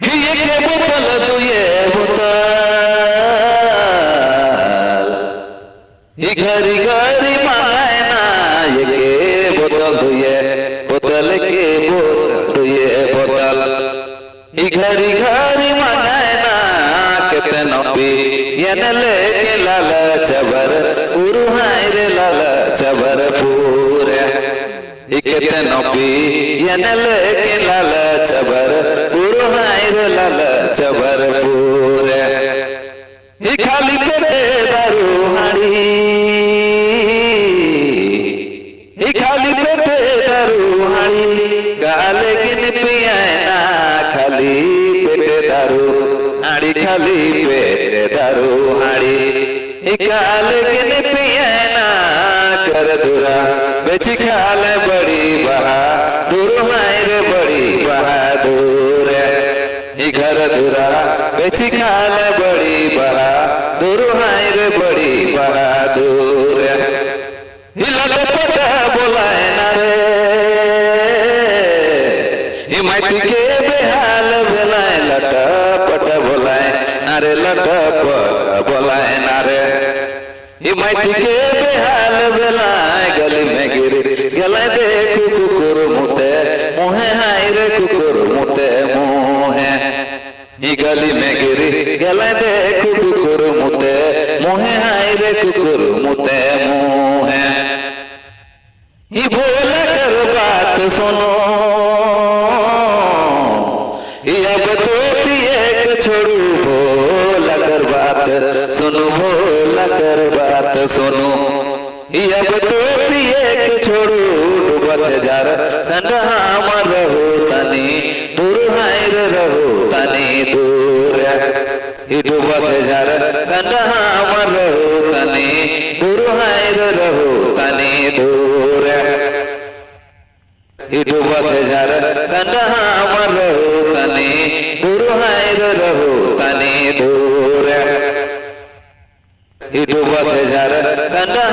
ये के बोतल तू ये बोतल ये घरी घरी मांगाए ना ये के बोतल तू ये बोतल के बोतल तू ये बोतल ये घरी घरी मांगाए ना कितने नबी ये न लेके लाल चबर उरु हाय रे लाल चबर पूरे कितने नबी ये न लेके लाल चबर उरु हाय रे लाल चबर पूरे ये खाली पेटे दारू हाड़ी ये खाली पेटे दारू हाड़ी गाले गिन पियाए ना खाली पेटे दारू हाड़ी खाली पेटे दारू हाड़ी गाले गिन पियाए ना कर दुरा बेची खाले बड़ी बहादुर हाय रे बड़ी बहादुर घर दुरा बेची खाले बड़ी बहादुर हाय रे बड़ी बहादुर हिलले पटा बोलाए ना रे हिमायती के बेहाल बेलाए लटा पटा बोलाए ना रे लटा पटा बोलाए ना रे हिमायती के बेहाल बेलाए गली में गिर गले देखू कुकुर मुते मुहे हाय रे कुकुर मुते मुहे ही गली में गिर गले देखू कुकुर मुते मुहे हाय रे कुकुर मुते मुहे ही भोला कर बात सुनो अब तो एक छोड़ू भोला कर बात सुनो भोला कर बात सुनो अब तो एक छोड़ू डूबत जार ठंडा रहो तनी दूर हाय रे रहो तनी दूर डूबत जार ठंडा रहो तनी दूर हाय रे रहो तनी दूर डूबत जार ठंडा रहो तनी दूर हाय रे रहो तनी दूर डूबत जार ठंडा